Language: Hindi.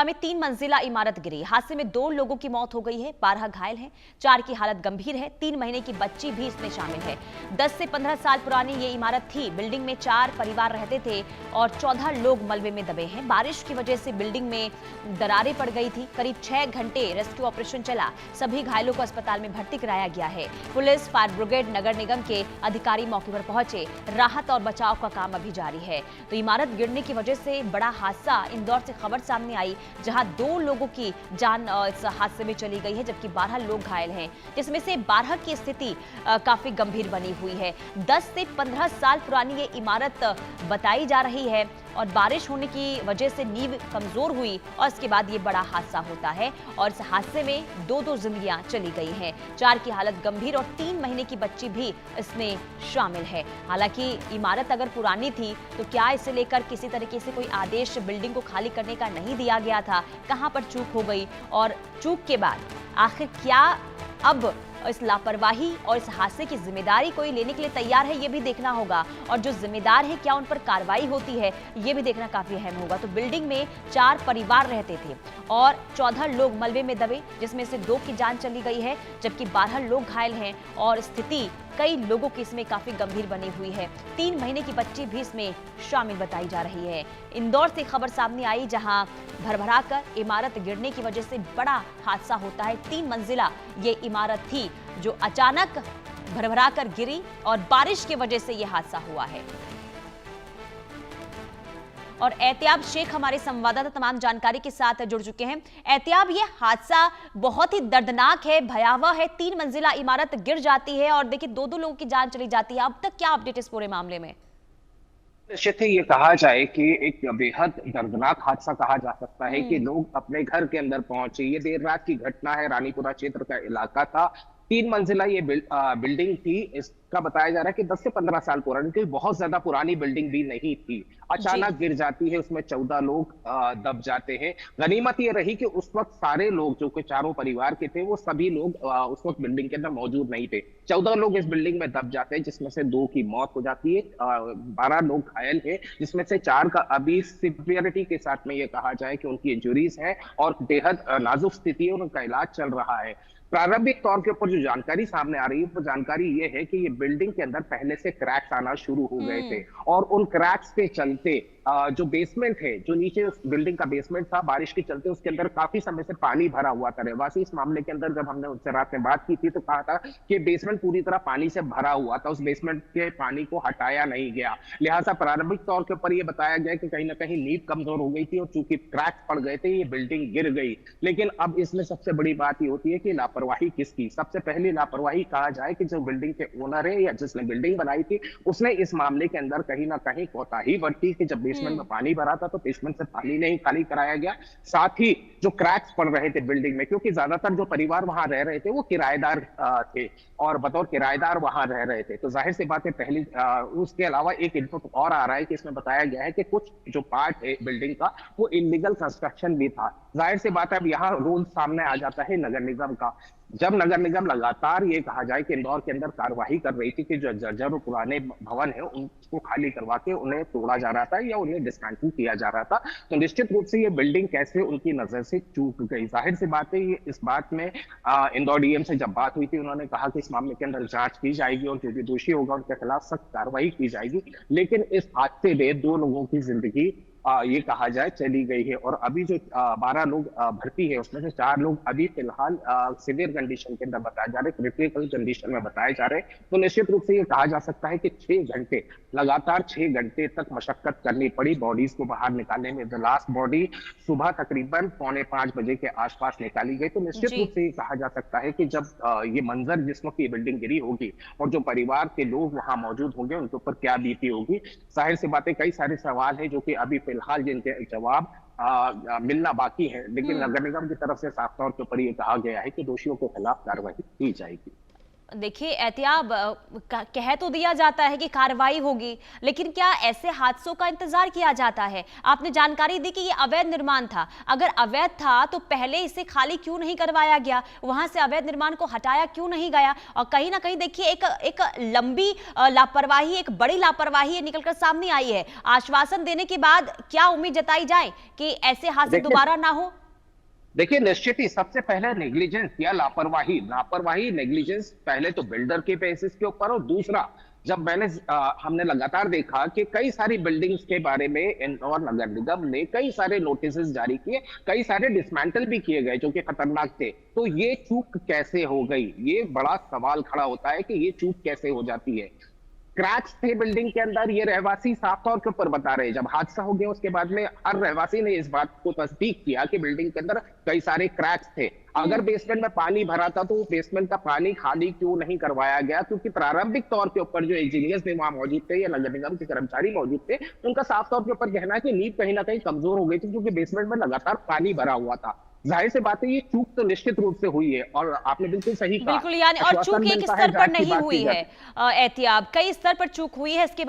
में 3 मंजिला इमारत गिरी। हादसे में 2 लोगों की मौत हो गई है, 12 घायल हैं, 4 की हालत गंभीर है। 3 महीने की बच्ची भी इसमें शामिल है। 10 से 15 साल पुरानी ये इमारत थी। बिल्डिंग में 4 परिवार रहते थे और 14 लोग मलबे में दबे हैं। बारिश की वजह से बिल्डिंग में दरारें पड़ गई थी। करीब 6 घंटे रेस्क्यू ऑपरेशन चला। सभी घायलों को अस्पताल में भर्ती कराया गया है। पुलिस, फायर ब्रिगेड, नगर निगम के अधिकारी मौके पर पहुंचे। राहत और बचाव का काम अभी जारी है। तो इमारत गिरने की वजह से बड़ा हादसा इंदौर से खबर सामने आई, जहां 2 लोगों की जान इस हादसे में चली गई है, जबकि 12 लोग घायल हैं, जिसमें से 12 की स्थिति काफी गंभीर बनी हुई है। 10 से 15 साल पुरानी ये इमारत बताई जा रही है और बारिश होने की वजह से नींव कमजोर हुई और इसके बाद ये बड़ा हादसा होता है और इस हादसे में 2 जिंदगियां चली गई हैं। 4 की हालत गंभीर और 3 महीने की बच्ची भी इसमें शामिल है। हालांकि इमारत अगर पुरानी थी तो क्या इसे लेकर किसी तरीके से कोई आदेश बिल्डिंग को खाली करने का नहीं दिया गया था? कहां पर चूक हो गई और चूक के बाद आखिर क्या अब इस लापरवाही और इस हादसे की जिम्मेदारी कोई लेने के लिए तैयार है, ये भी देखना होगा। और जो जिम्मेदार है, क्या उन पर कार्रवाई होती है, ये भी देखना काफी अहम होगा। तो बिल्डिंग में 4 परिवार रहते थे और 14 लोग मलबे में दबे, जिसमें से 2 की जान चली गई है, जबकि 12 लोग घायल हैं और स्थिति कई लोगों की इसमें काफी गंभीर बनी हुई है। 3 महीने की बच्ची भी इसमें शामिल बताई जा रही है। इंदौर से खबर सामने आई, जहां भरभराकर इमारत गिरने की वजह से बड़ा हादसा होता है। 3 मंजिला ये इमारत थी जो अचानक भरभराकर गिरी और बारिश की वजह से यह हादसा हुआ है। और एहतियाब शेख हमारे संवाददाता तमाम जानकारी के साथ जुड़ चुके हैं। एहतियाब, ये हादसा बहुत ही दर्दनाक है, भयावह है। 3 मंजिला इमारत गिर जाती है और देखिए 2 लोगों की जान चली जाती है। अब तक क्या अपडेट इस पूरे मामले में? निश्चित ही ये कहा जाए कि एक बेहद दर्दनाक हादसा कहा जा सकता है कि हम्म। लोग अपने घर के अंदर पहुंचे। ये देर रात की घटना है, रानीपुरा क्षेत्र का इलाका था। 3 मंजिला ये बिल्डिंग थी। इसका बताया जा रहा है कि 10 से 15 साल पुरानी थी, बहुत ज्यादा पुरानी बिल्डिंग भी नहीं थी। जी। अचानक गिर जाती है, उसमें 14 लोग दब जाते हैं। गनीमत ये रही कि उस वक्त सारे लोग जो कि चारों परिवार के थे, वो सभी लोग उस वक्त बिल्डिंग के अंदर मौजूद नहीं थे। 14 लोग इस बिल्डिंग में दब जाते हैं, जिसमें से 2 की मौत हो जाती है। 12 लोग घायल हैं, जिसमें से 4 का अभी सिवियरिटी के साथ में ये कहा जाए कि उनकी इंजुरीज हैं और बेहद नाजुक स्थिति है, उनका इलाज चल रहा है। प्रारंभिक तौर के ऊपर जो जानकारी सामने आ रही है, वो जानकारी ये है कि ये बिल्डिंग के अंदर पहले से क्रैक्स आना शुरू हो गए थे हम्म। और उन क्रैक्स के चलते जो बेसमेंट है, जो नीचे उस बिल्डिंग का बेसमेंट था, बारिश के चलते उसके अंदर काफी समय से पानी भरा हुआ था। रहवासी इस मामले के अंदर जब हमने उनसे रात में बात की थी तो कहा था कि बेसमेंट पूरी तरह पानी से भरा हुआ था, उस बेसमेंट के पानी को हटाया नहीं गया। लिहाजा प्रारंभिक तौर के ऊपर ये बताया गया कि कहीं ना कहीं नींव कमजोर हो गई थी और चूंकि क्रैक्स पड़ गए थे, ये बिल्डिंग गिर गई। लेकिन अब इसमें सबसे बड़ी बात ये होती है कि लापरवाही किसकी? सबसे पहली लापरवाही कहा जाए कि जो बिल्डिंग के ओनर है या जिसने बिल्डिंग बनाई थी, उसने इस मामले के अंदर कहीं ना कहीं कोताही बरती कि जब बेसमेंट में पानी भरा था तो बेसमेंट से पानी नहीं खाली कराया गया। साथ ही जो क्रैक्स पड़ रहे थे बिल्डिंग में, क्योंकि ज्यादातर जो परिवार वहां रह रहे थे वो किराएदार थे और बतौर किराएदार वहां रह रहे थे, तो जाहिर सी बात है पहली उसके अलावा एक इनपुट और आ रहा है कि इसमें बताया गया है कि कुछ जो पार्ट है बिल्डिंग का वो इलीगल कंस्ट्रक्शन भी था। जाहिर सी बात है अब यहाँ रूल सामने आ जाता है नगर निगम का। जब नगर निगम लगातार ये कहा जाए कि इंदौर के अंदर कार्रवाई कर रही थी कि जो जर्जर और पुराने भवन है उनको खाली करवा के उन्हें तोड़ा जा रहा था या उन्हें डिस्मेंटल किया जा रहा था, तो निश्चित रूप से ये बिल्डिंग कैसे उनकी नजर से चूक गई। जाहिर सी बात है ये इस बात में इंदौर डीएम से जब बात हुई थी, उन्होंने कहा कि इस मामले के अंदर जांच की जाएगी और जो भी दोषी होगा उनके खिलाफ सख्त कार्रवाई की जाएगी। लेकिन इस हादसे में 2 लोगों की जिंदगी ये कहा जाए चली गई है और अभी जो 12 लोग भर्ती है, उसमें से 4 लोग अभी फिलहाल सिवियर कंडीशन के अंदर बताए जा रहे हैं, क्रिटिकल कंडीशन में बताए जा रहे हैं। तो निश्चित रूप से ये कहा जा सकता है कि 6 घंटे लगातार 6 घंटे तक मशक्कत करनी पड़ी बॉडीज को बाहर निकालने में। द लास्ट बॉडी सुबह तकरीबन 4:45 बजे के आसपास निकाली गई। तो निश्चित जी। रूप से ये कहा जा सकता है कि जब ये मंजर जिस वक्त ये बिल्डिंग गिरी होगी और जो परिवार के लोग वहां मौजूद होंगे उनके ऊपर क्या बीती होगी। जाहिर सी बातें, कई सारे सवाल है जो कि अभी फिलहाल जिनके जवाब मिलना बाकी है, लेकिन हम्म। नगर निगम की तरफ से साफ तौर के ऊपर ये कहा गया है कि दोषियों के खिलाफ कार्रवाई की जाएगी। देखिए एहतियाब कह तो दिया जाता है कि कार्रवाई होगी, लेकिन क्या ऐसे हादसों का इंतजार किया जाता है? आपने जानकारी दी कि ये अवैध निर्माण था। अगर अवैध था तो पहले इसे खाली क्यों नहीं करवाया गया? वहां से अवैध निर्माण को हटाया क्यों नहीं गया? और कहीं ना कहीं देखिए एक लंबी लापरवाही, एक बड़ी लापरवाही निकलकर सामने आई है। आश्वासन देने के बाद क्या उम्मीद जताई जाए कि ऐसे हादसे दोबारा ना हो? देखिए, निश्चित ही सबसे पहले नेग्लिजेंस या लापरवाही नेग्लिजेंस पहले तो बिल्डर के बेसिस के ऊपर, और दूसरा जब हमने लगातार देखा कि कई सारी बिल्डिंग्स के बारे में इंदौर नगर निगम ने कई सारे नोटिस जारी किए, कई सारे डिसमेंटल भी किए गए जो कि खतरनाक थे। तो ये चूक कैसे हो गई, ये बड़ा सवाल खड़ा होता है कि ये चूक कैसे हो जाती है। क्रैक्स थे बिल्डिंग के अंदर, ये रहवासी साफ तौर के ऊपर बता रहे हैं। जब हादसा हो गया उसके बाद में हर रहवासी ने इस बात को तस्दीक किया कि बिल्डिंग के अंदर कई सारे क्रैक्स थे। अगर बेसमेंट में पानी भरा था तो बेसमेंट का पानी खाली क्यों नहीं करवाया गया? क्योंकि प्रारंभिक तौर के ऊपर जो इंजीनियर्स भी वहां मौजूद थे या नगर निगम के कर्मचारी मौजूद थे, उनका साफ तौर के ऊपर कहना है कि नींव कहीं ना कहीं कमजोर हो गई थी, क्योंकि बेसमेंट में लगातार पानी भरा हुआ था। जाहिर सी बात है ये चूक तो निश्चित रूप से हुई है, और आपने बिल्कुल सही कहा। बिल्कुल, यानी और चूक एक स्तर पर नहीं हुई है एहतियाब, कई स्तर पर चूक हुई है। इसके